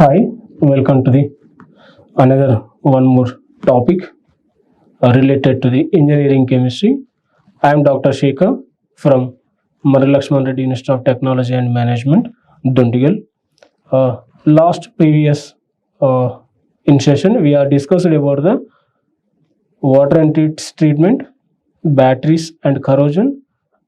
Hi, welcome to the another one more topic related to the engineering chemistry. I am Dr. Shekhar from Marri Laxman Reddy Institute of Technology and Management, Dundigal. Last previous in session we are discussed about the water and treatment, batteries and corrosion,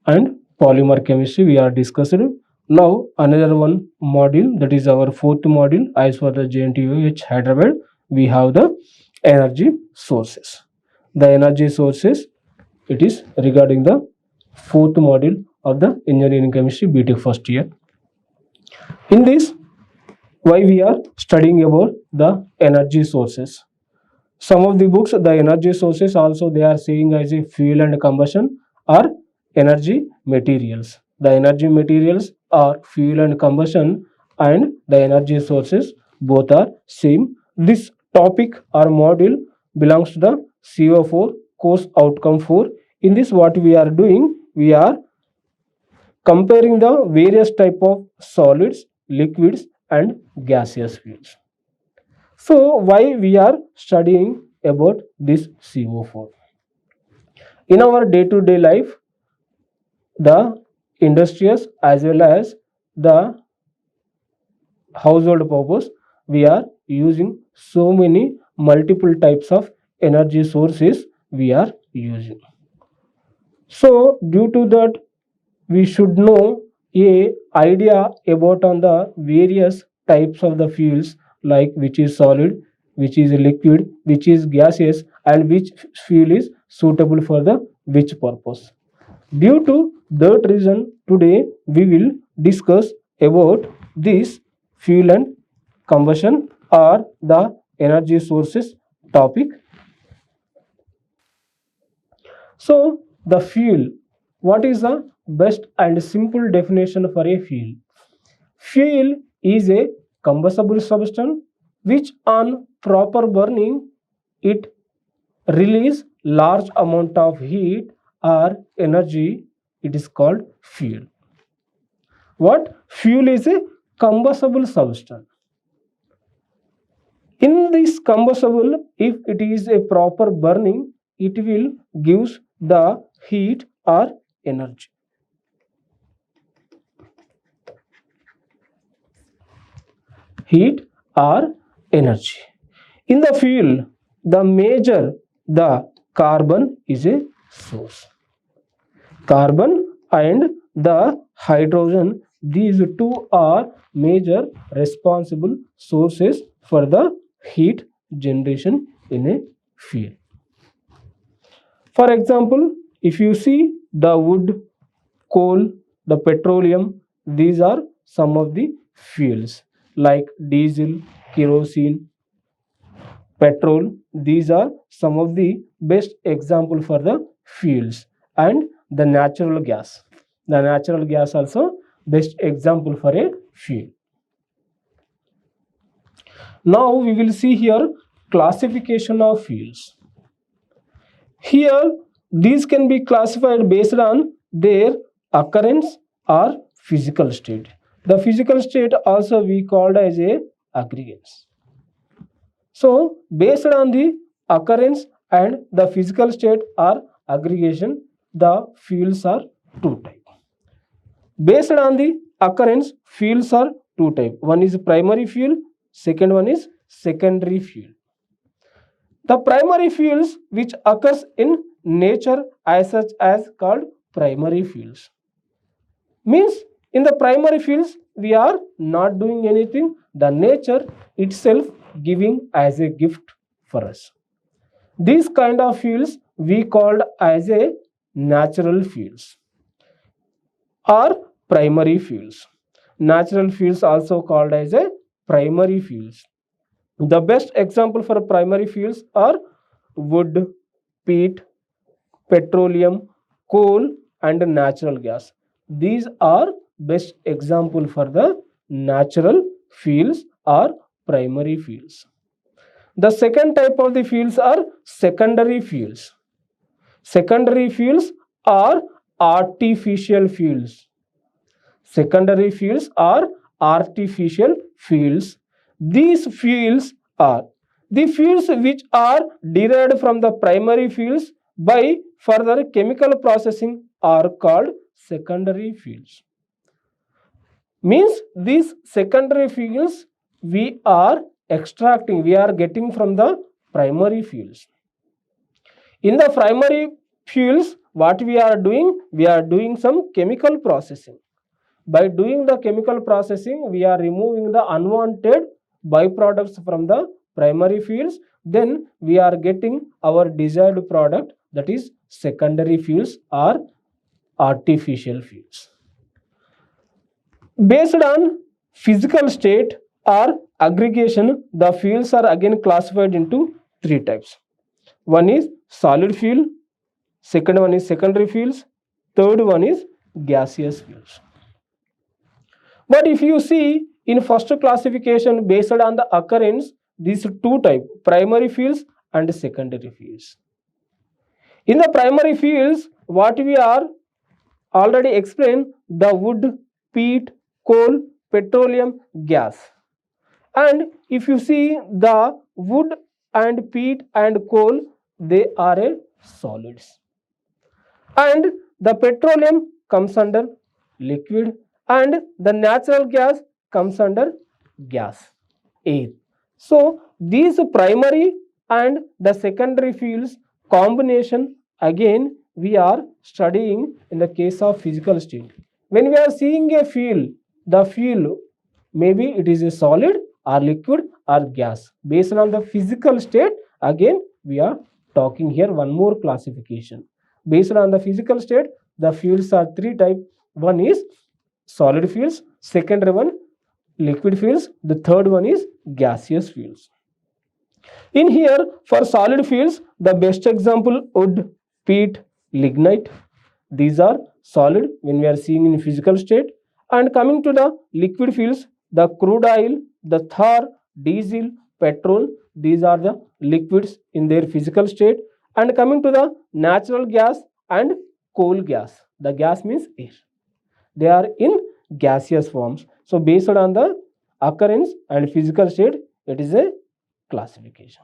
and polymer chemistry. We are discussing now another one module, that is our fourth module as for the JNTUH Hyderabad. We have the energy sources. The energy sources, it is regarding the fourth module of the engineering chemistry BTech first year. In this, why we are studying about the energy sources. Some of the books, the energy sources also they are saying as a fuel and combustion or energy materials. The energy materials are fuel and combustion, and the energy sources both are same. This topic or module belongs to the CO4 course outcome 4. In this, what we are doing, we are comparing the various type of solids, liquids and gaseous fuels. So why we are studying about this CO4? In our day-to-day life, the industrious as well as the household purpose, we are using so many multiple types of energy sources we are using. So due to that, we should know a idea about on the various types of the fuels, like which is solid, which is liquid, which is gaseous, and which fuel is suitable for the which purpose. Due to that reason, today we will discuss about this fuel and combustion or the energy sources topic. So the fuel, what is the best and simple definition for a fuel? Fuel is a combustible substance which on proper burning it release large amount of heat or energy. It is called fuel. What? Fuel is a combustible substance. In this combustible, if it is a proper burning, it will gives the heat or energy. Heat or energy. In the fuel, the carbon is a source. Carbon and the hydrogen, these two are major responsible sources for the heat generation in a fuel. For example, if you see the wood, coal, the petroleum, these are some of the fuels like diesel, kerosene, petrol. These are some of the best example for the fuels. And the natural gas. The natural gas also best example for a fuel. Now we will see here classification of fuels. Here these can be classified based on their occurrence or physical state. The physical state also we called as a aggregates. So based on the occurrence and the physical state or aggregation, the fuels are two types. Based on the occurrence, fuels are two types. One is primary fuel, second one is secondary fuel. The primary fuels which occurs in nature as such as called primary fuels. Means in the primary fuels we are not doing anything, the nature itself giving as a gift for us. These kind of fuels we called as a natural fuels or primary fuels. Natural fuels also called as a primary fuels. The best example for primary fuels are wood, peat, petroleum, coal and natural gas. These are best example for the natural fuels or primary fuels. The second type of the fuels are secondary fuels. Secondary fuels are artificial fuels. Secondary fuels are artificial fuels. These fuels are the fuels which are derived from the primary fuels by further chemical processing are called secondary fuels. Means these secondary fuels we are extracting, we are getting from the primary fuels. In the primary fuels, what we are doing some chemical processing. By doing the chemical processing, we are removing the unwanted byproducts from the primary fuels. Then we are getting our desired product, that is secondary fuels or artificial fuels. Based on physical state or aggregation, the fuels are again classified into three types. One is solid fuel, second one is secondary fuels, third one is gaseous fuels. But if you see in first classification based on the occurrence, these two types, primary fuels and secondary fuels. In the primary fuels, what we are already explained, the wood, peat, coal, petroleum, gas. And if you see the wood and peat and coal, they are solids. And the petroleum comes under liquid, and the natural gas comes under gas, air. So these primary and the secondary fuels combination again we are studying in the case of physical state. When we are seeing a fuel, the fuel maybe it is a solid or liquid or gas. Based on the physical state, again we are talking here one more classification. Based on the physical state, the fuels are three types. One is solid fuels, second one liquid fuels, the third one is gaseous fuels. In here, for solid fuels, the best example wood, peat, lignite. These are solid when we are seeing in physical state. And coming to the liquid fuels, the crude oil, the Thar, diesel, petrol, these are the liquids in their physical state. And coming to the natural gas and coal gas, the gas means air. They are in gaseous forms. So based on the occurrence and physical state, it is a classification.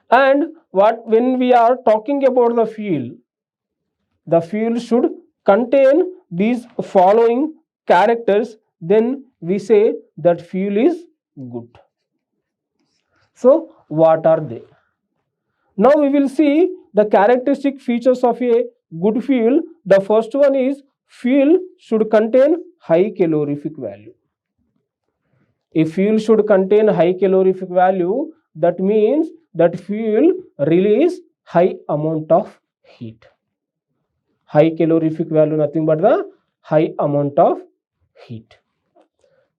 And when we are talking about the fuel should contain these following characters, then we say that fuel is good. So what are they? Now we will see the characteristic features of a good fuel. The first one is fuel should contain high calorific value. If fuel should contain high calorific value, that means that fuel release high amount of heat. High calorific value, nothing but the high amount of heat.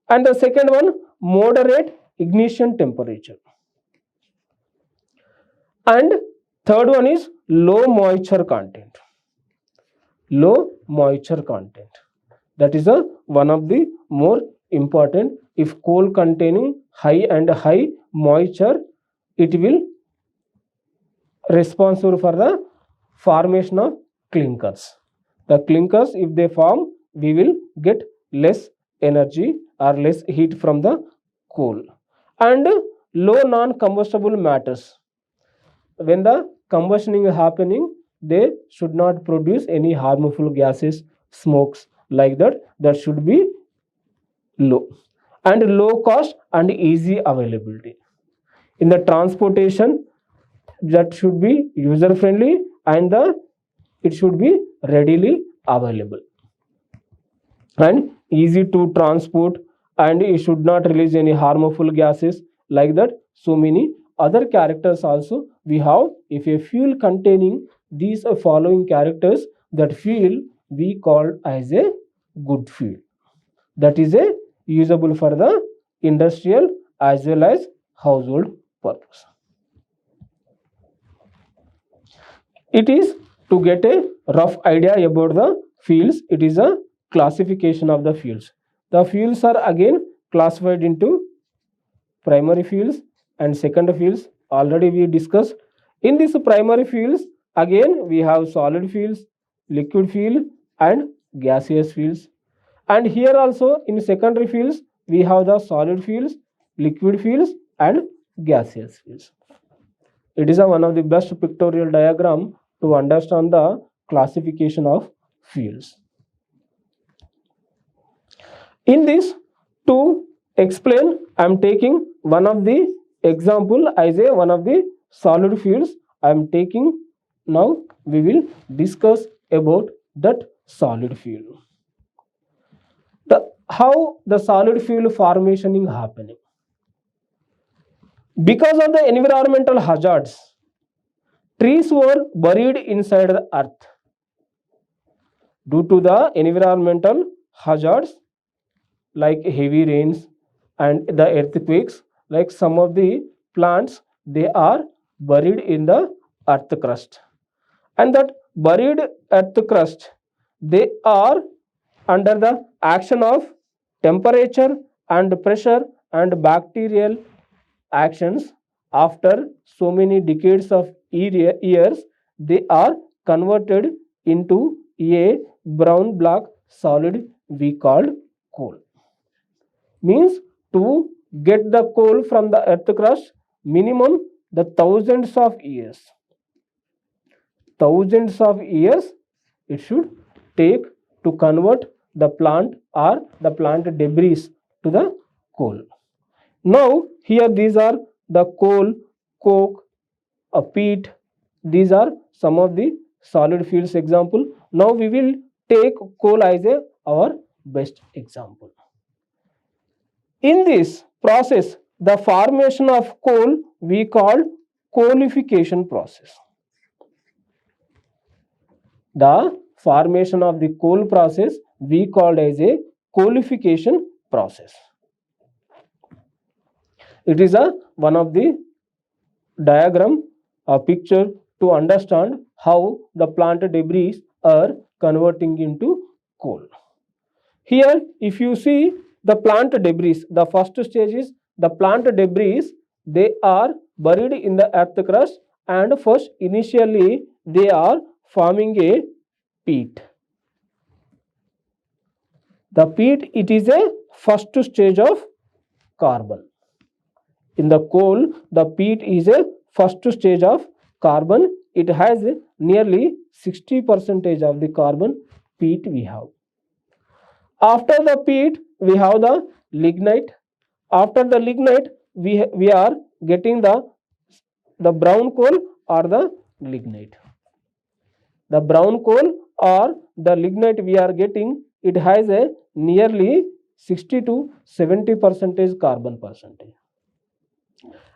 And the second one, moderate ignition temperature. And third one is low moisture content. Low moisture content. That is one of the more important. If coal containing high moisture, it will responsible for the formation of clinkers. The clinkers, if they form, we will get less energy or less heat from the coal. And low non-combustible matters. When the combustion is happening, they should not produce any harmful gases, smokes like that. That should be low. And low cost and easy availability. In the transportation, that should be user friendly and it should be readily available and easy to transport, and it should not release any harmful gases like that. So many other characters also we have. If a fuel containing these following characters, that fuel we call as a good fuel. That is a usable for the industrial as well as household purpose. It is to get a rough idea about the fuels. It is a classification of the fuels. The fuels are again classified into primary fuels and secondary fuels. Already we discussed. In these primary fuels, again we have solid fuels, liquid fuel and gaseous fuels. And here also in secondary fuels, we have the solid fuels, liquid fields and gaseous fields. It is one of the best pictorial diagram to understand the classification of fields. In this, to explain, I am taking one of the example as a one of the solid fields. I am taking now. We will discuss about that solid field. How the solid field formation is happening. Because of the environmental hazards, trees were buried inside the earth. Due to the environmental hazards like heavy rains and the earthquakes, like some of the plants, they are buried in the earth crust. And that buried earth crust, they are under the action of temperature and pressure and bacterial actions. After so many decades of years, they are converted into a brown black solid we called coal. Means to get the coal from the earth crust, minimum the thousands of years it should take to convert the plant or the plant debris to the coal. Now here these are the coal, coke, peat. These are some of the solid fields example. Now we will take coal as our best example. In this process, the formation of coal we call coalification process. The formation of the coal process we called as a coalification process. It is one of the diagram, a picture to understand how the plant debris are converting into coal. Here, if you see the plant debris, the first stage is the plant debris, they are buried in the earth crust, and first initially they are forming a peat. The peat, it is a first stage of carbon. In the coal, the peat is a first stage of carbon. It has nearly 60% of the carbon peat we have. After the peat, we have the lignite. After the lignite, we are getting the brown coal or the lignite. The brown coal or the lignite we are getting, it has a nearly 60 to 70% carbon percentage.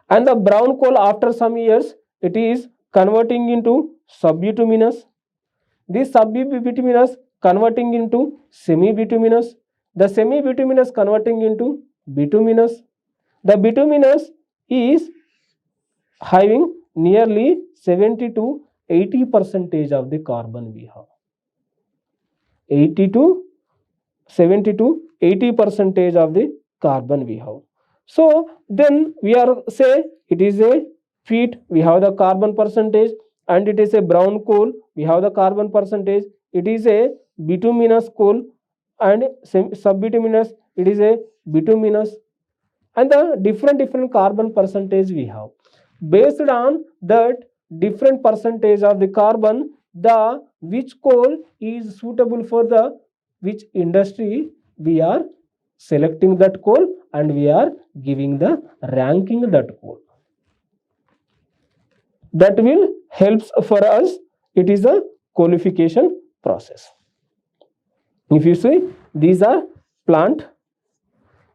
And the brown coal, after some years, it is converting into subbituminous. This subbituminous converting into semi-bituminous. The semi-bituminous converting into bituminous. The bituminous is having nearly 70 to 80% of the carbon we have. 80 to 70 to 80% of the carbon we have. So then we are say it is a peat, we have the carbon percentage, and it is a brown coal, we have the carbon percentage. It is a bituminous coal, and subbituminous, it is a bituminous, and the different carbon percentage we have. Based on that different percentage of the carbon, the which coal is suitable for the which industry, we are selecting that coal and we are giving the ranking that coal. That will helps for us. It is a qualification process. If you see, these are plant.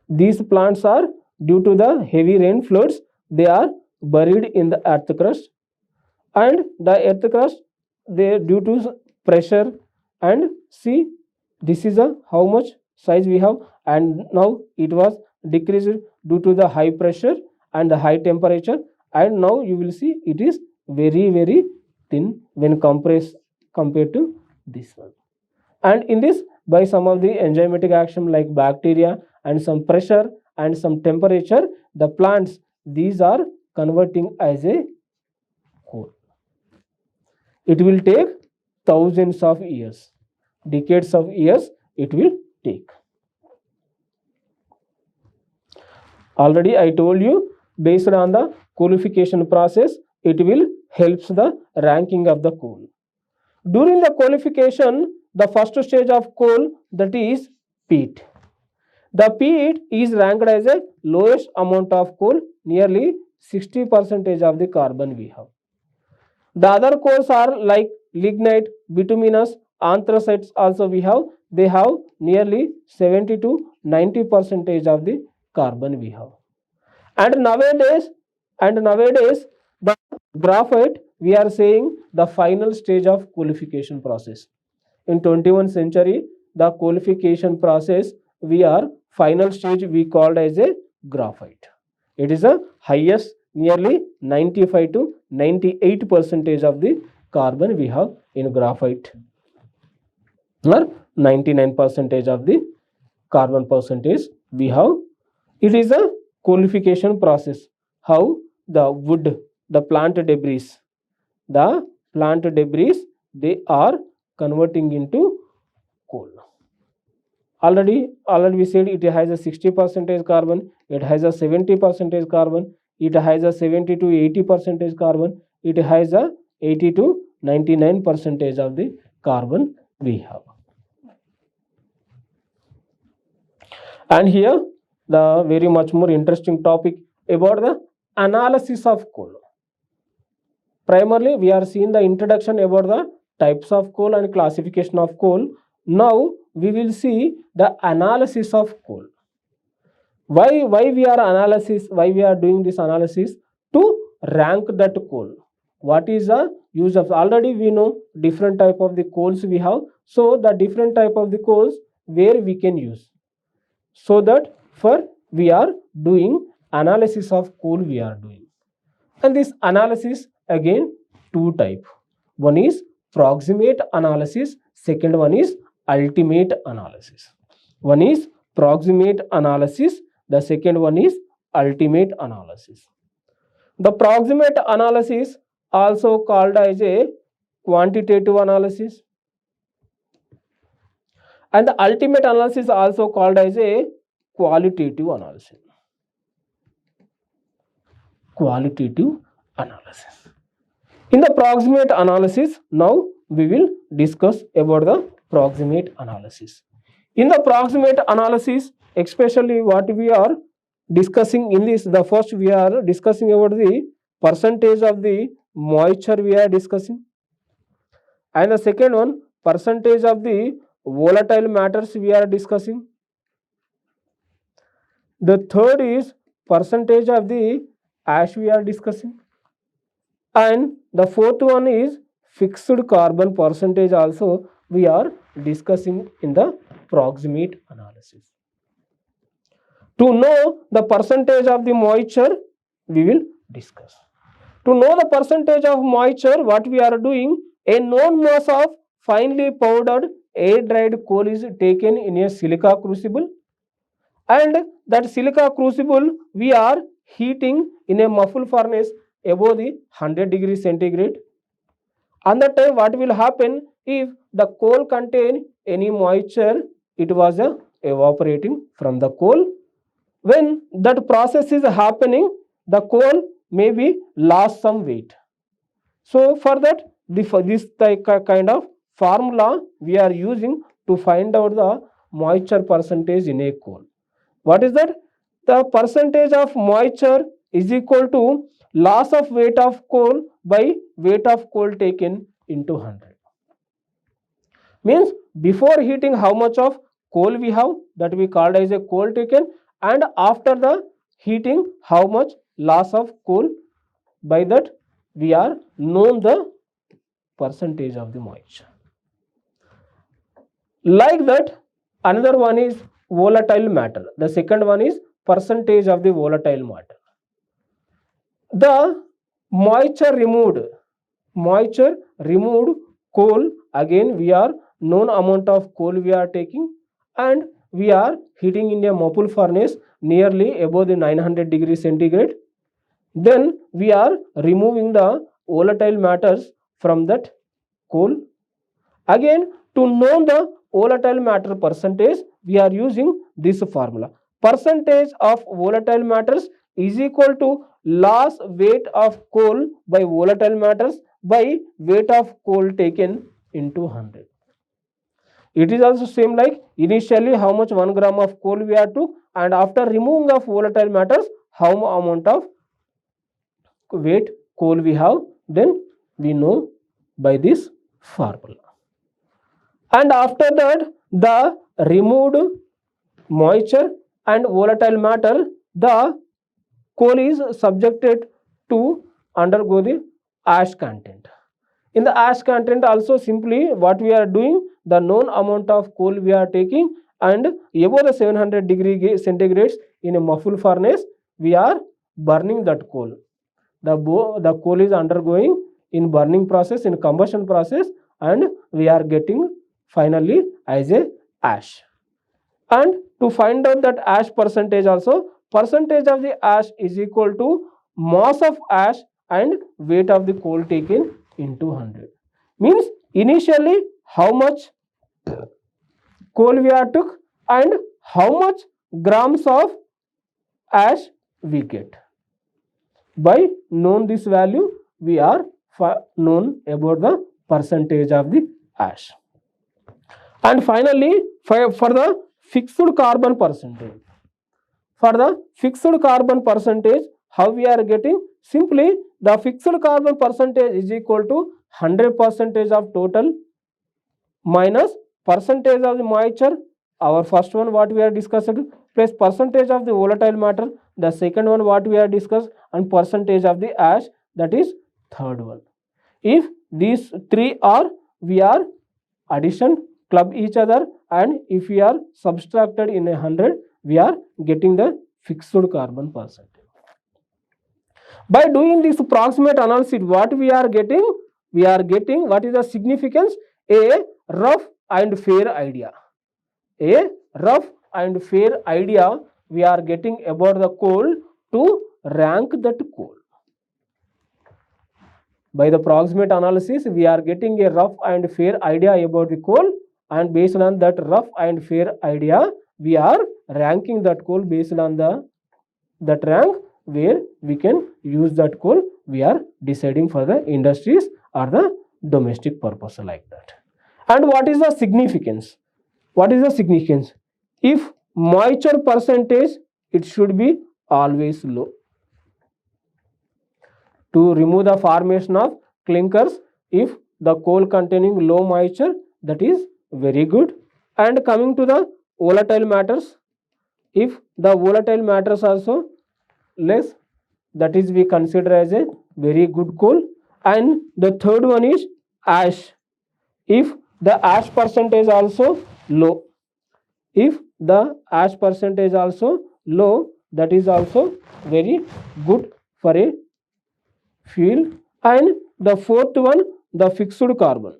These plants are, due to the heavy rain floods, they are buried in the earth crust, and the earth crust, they due to pressure, and see this is how much size we have, and now it was decreased due to the high pressure and the high temperature, and now you will see it is very thin when compared to this one. And in this, by some of the enzymatic action like bacteria and some pressure and some temperature, the plants, these are converting as a coal. It will take thousands of years, decades of years it will take. Already I told you, based on the qualification process, it will helps the ranking of the coal. During the qualification, the first stage of coal, that is peat. The peat is ranked as a lowest amount of coal, nearly 60% of the carbon we have. The other coals are like lignite, bituminous, anthracites also we have. They have nearly 70 to 90% of the carbon we have. And nowadays, the graphite, we are saying the final stage of qualification process. In 21st century, the qualification process, we are final stage we called as a graphite. It is the highest, nearly 95 to 98% of the carbon we have in graphite, or 99% of the carbon percentage we have. It is a qualification process. How the wood, the plant debris, they are converting into coal. Already we said it has a 60% carbon, it has a 70% carbon, it has a 70 to 80% carbon, it has a 80 to 99% of the carbon we have. And here the very much more interesting topic about the analysis of coal. Primarily we are seeing the introduction about the types of coal and classification of coal. Now we will see the analysis of coal. Why we are doing this analysis? To rank that coal. What is the use of? Already we know different type of the coals we have. So the different type of the coals where we can use. So that for we are doing analysis of coal we are doing. And this analysis again two type. One is proximate analysis, second one is ultimate analysis. One is proximate analysis, the second one is ultimate analysis. The proximate analysis also called as a quantitative analysis, and the ultimate analysis also called as a qualitative analysis. Qualitative analysis. In the proximate analysis, now we will discuss about the proximate analysis. In the proximate analysis, especially what we are discussing in this, the first we are discussing about the percentage of the moisture we are discussing, and the second one percentage of the volatile matters we are discussing. The third is percentage of the ash we are discussing, and the fourth one is fixed carbon percentage also we are discussing in the proximate analysis. To know the percentage of the moisture, we will discuss. To know the percentage of moisture, what we are doing, a known mass of finely powdered air dried coal is taken in a silica crucible, and that silica crucible we are heating in a muffle furnace above the 100 degrees centigrade. On that time, what will happen? If the coal contain any moisture, it was evaporating from the coal. When that process is happening, the coal may be lost some weight. So for that, this kind of formula we are using to find out the moisture percentage in a coal. What is that? The percentage of moisture is equal to loss of weight of coal by weight of coal taken into 100. Means before heating how much of coal we have, that we called as a coal taken, and after the heating how much loss of coal, by that we are known the percentage of the moisture. Like that, another one is volatile matter. The second one is percentage of the volatile matter. The moisture removed coal, again we are known amount of coal we are taking, and we are heating in a muffle furnace nearly above the 900 degrees centigrade. Then we are removing the volatile matters from that coal. Again, to know the volatile matter percentage, we are using this formula. percentage of volatile matters is equal to loss weight of coal by volatile matters by weight of coal taken into 100. It is also same like initially how much 1 gram of coal we have to, and after removing of volatile matters how amount of weight coal we have, then we know by this formula. And after that the removed moisture and volatile matter, the coal is subjected to undergo the ash content. In the ash content also simply what we are doing, the known amount of coal we are taking and above the 700 degree centigrades in a muffle furnace we are burning that coal. The coal is undergoing in burning process, in combustion process, and we are getting finally as a ash. And to find out that ash percentage also, percentage of the ash is equal to mass of ash and weight of the coal taken into 100. Means initially how much coal we are took and how much grams of ash we get. By known this value we are known about the percentage of the ash. And finally for the fixed carbon percentage. For the fixed carbon percentage, how we are getting? Simply the fixed carbon percentage is equal to 100% of total minus percentage of the moisture, our first one what we are discussed, plus percentage of the volatile matter, the second one what we are discussed, and percentage of the ash, that is third one. If these three are, we are addition club each other, and if we are subtracted in 100 we are getting the fixed carbon percentage. By doing this approximate analysis what we are getting? We are getting what is the significance? A rough and fair idea. A rough and fair idea we are getting about the coal to rank that coal. By the approximate analysis we are getting a rough and fair idea about the coal, and based on that rough and fair idea we are ranking that coal based on that rank where we can use that coal, we are deciding for the industries or the domestic purpose like that. And what is the significance? What is the significance? If moisture percentage, it should be always low. To remove the formation of clinkers, if the coal containing low moisture, that is very good. And coming to the volatile matters, if the volatile matters also less, that is we consider as a very good coal. And the third one is ash. If the ash percentage also low, if the ash percentage also low, that is also very good for a fuel. And the fourth one, the fixed carbon.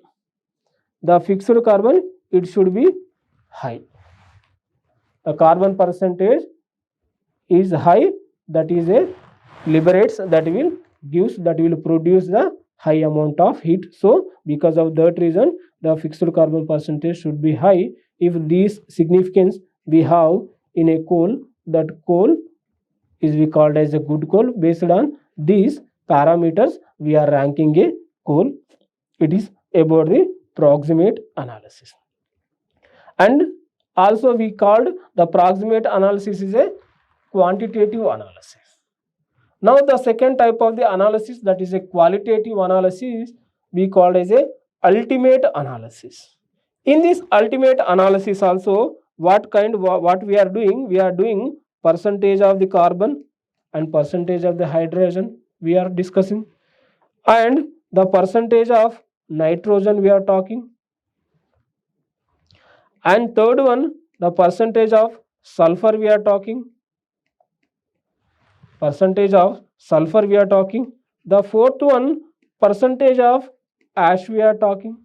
The fixed carbon, it should be high. The carbon percentage is high, that is a liberates, that will produce the high amount of heat. So because of that reason the fixed carbon percentage should be high. If this significance we have in a coal, that coal is we called as a good coal. Based on these parameters we are ranking a coal. It is about the proximate analysis. And also we called the proximate analysis is a quantitative analysis. Now the second type of the analysis, that is a qualitative analysis, we called as a ultimate analysis. In this ultimate analysis also what we are doing? We are doing percentage of the carbon and percentage of the hydrogen we are discussing, and the percentage of nitrogen we are talking, and third one the percentage of sulfur we are talking, percentage of sulfur we are talking, the fourth one percentage of ash we are talking,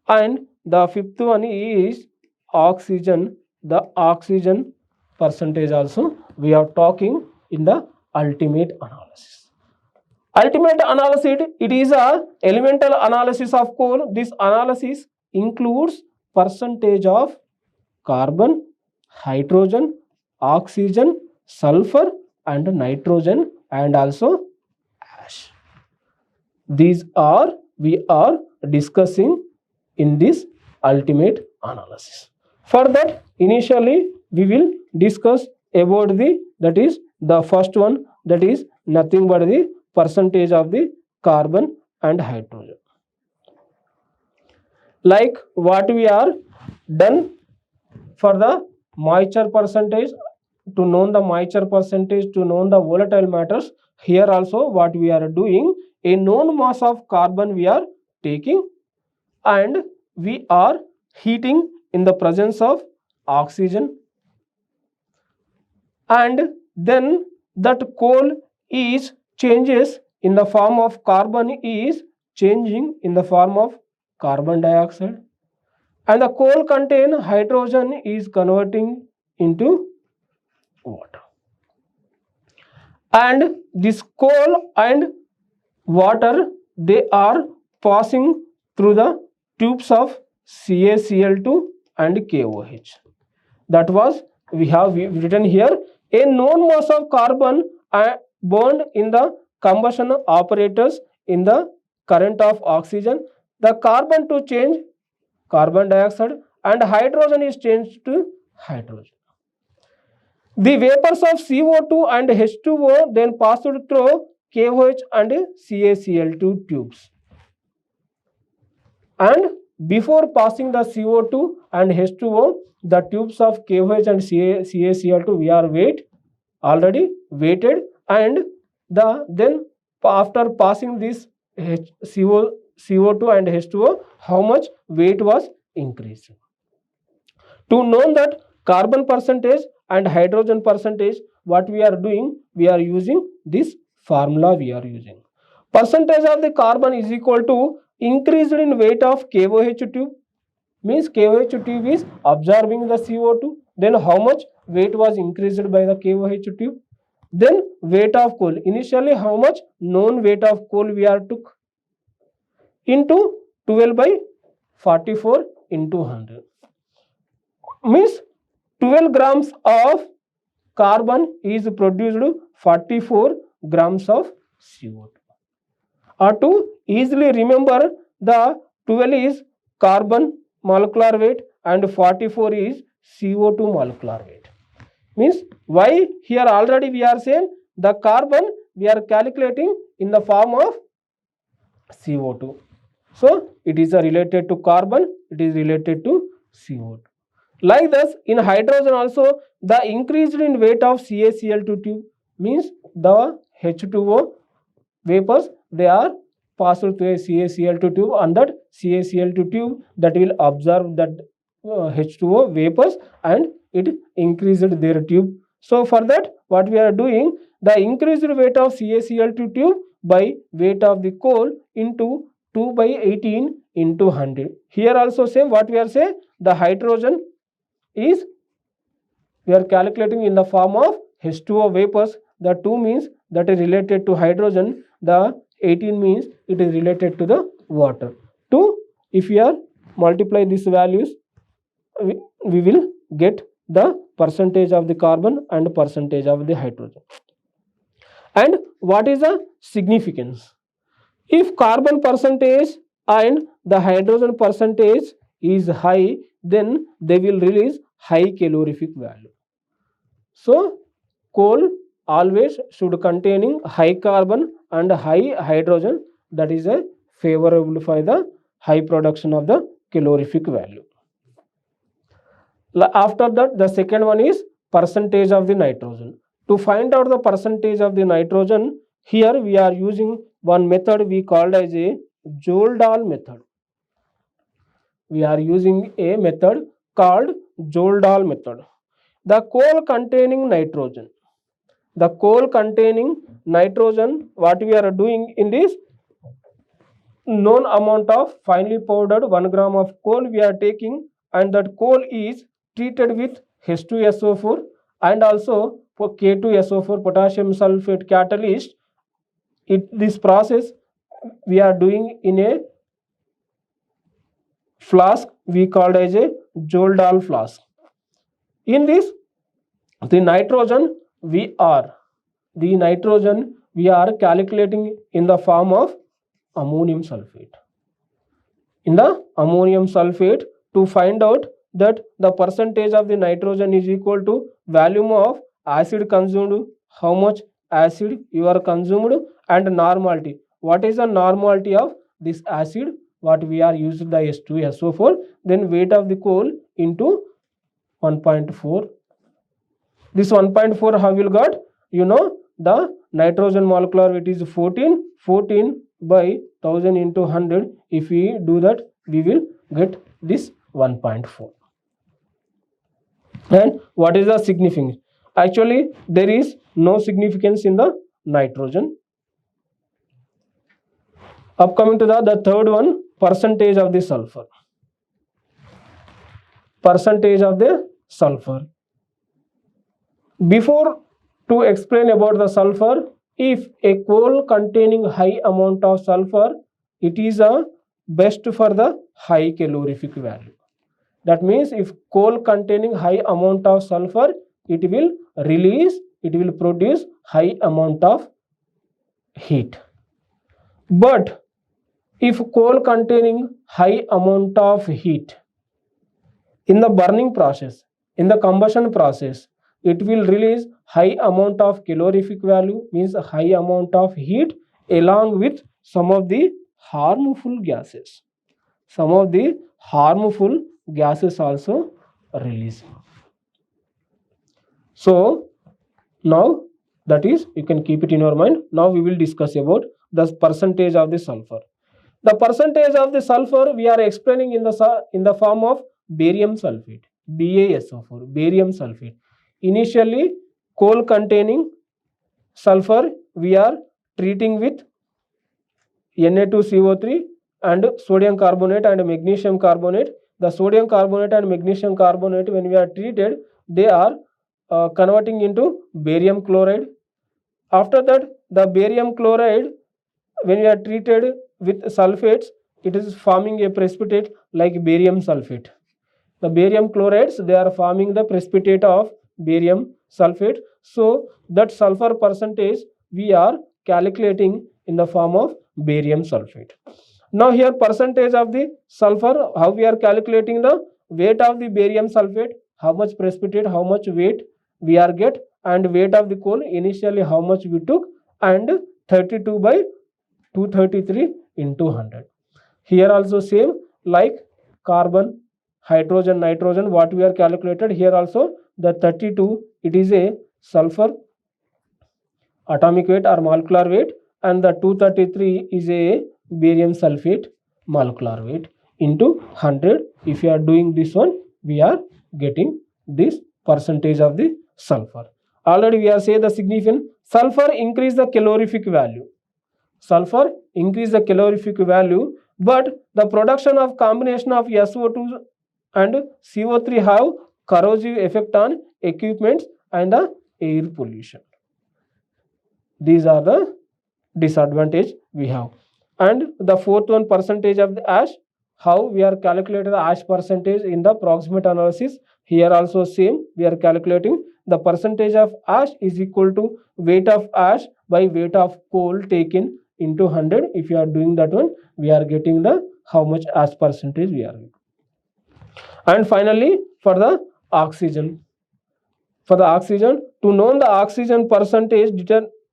and the fifth one is oxygen, the oxygen percentage also we are talking in the ultimate analysis. Ultimate analysis, it is a elemental analysis of coal. This analysis includes percentage of carbon, hydrogen, oxygen, sulfur and nitrogen and also ash. These are we are discussing in this ultimate analysis. For that, initially we will discuss about that is the first one, that is nothing but the percentage of the carbon and hydrogen. Like what we are done for the moisture percentage, to know the moisture percentage, to know the volatile matters, here also what we are doing, a known mass of carbon we are taking and we are heating in the presence of oxygen, and then that coal is changes in the form of carbon is changing in the form of carbon dioxide, and the coal contain hydrogen is converting into water, and this coal and water they are passing through the tubes of CaCl2 and KOH. That was we have written here, a known mass of carbon burned in the combustion apparatus in the current of oxygen, the carbon to change carbon dioxide and hydrogen is changed to hydrogen. The vapors of CO2 and H2O then passed through KOH and CaCl2 tubes. And before passing the CO2 and H2O, the tubes of KOH and CaCl2 we are already weighted, and then after passing this CO2 and H2O, how much weight was increased. To know that carbon percentage and hydrogen percentage, what we are doing, we are using this formula we are using. Percentage of the carbon is equal to increased in weight of KOH tube, means KOH tube is absorbing the CO2, then how much weight was increased by the KOH tube, then weight of coal, initially how much known weight of coal we are took, into 12 by 44 into 100, means 12 grams of carbon is produced 44 grams of CO2. Or to easily remember, the 12 is carbon molecular weight and 44 is CO2 molecular weight. Means why here already we are saying the carbon we are calculating in the form of CO2. So it is related to carbon, it is related to CO2. Like this, in hydrogen also, the increased in weight of CaCl2 tube, means the H2O vapors they are passed through a CaCl2 tube, and that CaCl2 tube that will absorb that H2O vapors and it increased their tube. So for that, what we are doing, the increased weight of CaCl2 tube by weight of the coal into 2 by 18 into 100. Here also same what we are saying, the hydrogen is we are calculating in the form of H2O vapors. The 2 means that is related to hydrogen, the 18 means it is related to the water. 2, if we are multiply these values, we will get the percentage of the carbon and percentage of the hydrogen. And what is the significance? If carbon percentage and the hydrogen percentage is high, then they will release high calorific value. So coal always should containing high carbon and high hydrogen, that is a favorable for the high production of the calorific value. After that, the second one is percentage of the nitrogen. To find out the percentage of the nitrogen, here we are using one method we called as a Joule-Dahl method. We are using a method called Joule-Dahl method. The coal containing nitrogen. The coal containing nitrogen, what we are doing in this, known amount of finely powdered 1 gram of coal we are taking, and that coal is treated with H2SO4 and also for K2SO4 potassium sulfate catalyst. This process we are doing in a flask we called as a Joule-Dahl flask. In this The nitrogen we are calculating in the form of ammonium sulfate. In the ammonium sulfate, to find out that the percentage of the nitrogen is equal to volume of acid consumed, how much acid you are consumed, and normality. What is the normality of this acid? What we are using the S2SO4, then weight of the coal into 1.4. This 1.4 how will got? You know the nitrogen molecular weight is 14 by 1000 into 100. If we do that, we will get this 1.4. And what is the significance? Actually, there is no significance in the nitrogen. Upcoming to the third one, percentage of the sulfur. Percentage of the sulfur. Before to explain about the sulfur, if a coal containing high amount of sulfur, it is a best for the high calorific value. That means if coal containing high amount of sulfur, it will produce high amount of heat. But if coal containing high amount of heat, in the burning process, in the combustion process, it will release high amount of calorific value, means a high amount of heat, along with some of the harmful gases. Some of the harmful gases also release. So now that is, you can keep it in your mind. Now we will discuss about the percentage of the sulfur. The percentage of the sulfur we are explaining in the form of barium sulfate, BaSO4, barium sulfate. Initially, coal containing sulfur we are treating with Na2CO3 and sodium carbonate and magnesium carbonate. The sodium carbonate and magnesium carbonate, when we are treated, they are converting into barium chloride. After that, the barium chloride, when we are treated with sulfates, it is forming a precipitate like barium sulfate. The barium chlorides, they are forming the precipitate of barium sulfate. So that sulfur percentage we are calculating in the form of barium sulfate. Now here percentage of the sulfur, how we are calculating the weight of the barium sulfate, how much precipitate, how much weight we are get, and weight of the coal initially how much we took, and 32 by 233 into 100. Here also same, like carbon, hydrogen, nitrogen, what we are calculated, here also the 32, it is a sulfur atomic weight or molecular weight, and the 233 is a barium sulfate molecular weight into 100. If you are doing this one, we are getting this percentage of the sulfur. Already we are saying the significance. Sulfur increase the calorific value. Sulfur increase the calorific value, but the production of combination of SO2 and CO3 have corrosive effect on equipments and the air pollution. These are the disadvantage we have. And the fourth one, percentage of the ash. How we are calculating the ash percentage in the proximate analysis. Here also same, we are calculating the percentage of ash is equal to weight of ash by weight of coal taken into 100. If you are doing that one, we are getting the how much ash percentage we are getting. And finally, for the oxygen. For the oxygen, to know the oxygen percentage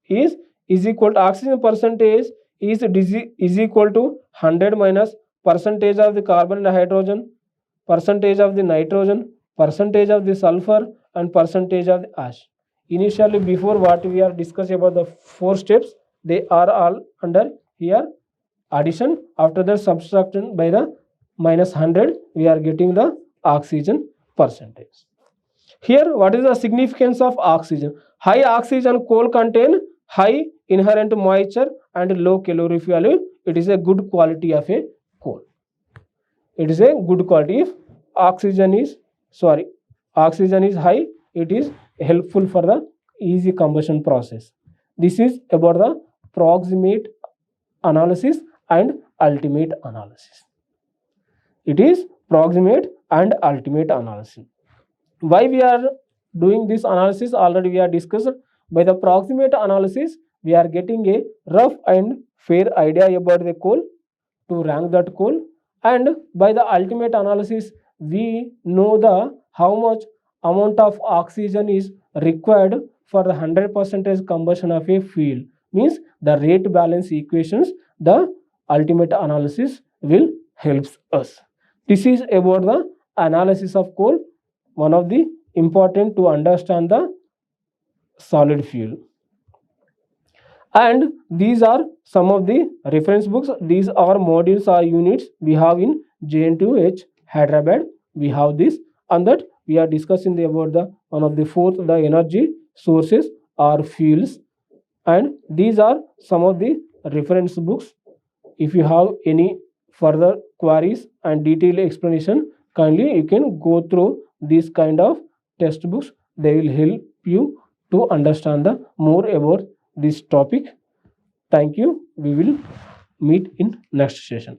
is equal to oxygen percentage is equal to 100 minus percentage of the carbon and hydrogen, percentage of the nitrogen, percentage of the sulfur, and percentage of the ash. Initially, before what we are discussing about the 4 steps, they are all under here addition. After that, subtraction by the minus 100, we are getting the oxygen percentage. Here, what is the significance of oxygen? High oxygen coal contain high inherent moisture and low calorific value. It is a good quality of a coal. It is a good quality. If oxygen is high, it is helpful for the easy combustion process. This is about the proximate analysis and ultimate analysis. It is proximate and ultimate analysis. Why we are doing this analysis already we are discussed. By the proximate analysis, we are getting a rough and fair idea about the coal to rank that coal, and by the ultimate analysis we know the how much amount of oxygen is required for the 100% combustion of a fuel, means the rate balance equations the ultimate analysis will helps us. This is about the analysis of coal, one of the important to understand the solid fuel. And these are some of the reference books. These are modules or units we have in JN2H Hyderabad. We have this, and that we are discussing about the one of the fourth, the energy sources or fuels. And these are some of the reference books. If you have any further queries and detailed explanation, kindly you can go through these kind of textbooks. They will help you to understand the more about this topic. Thank you. We will meet in next session.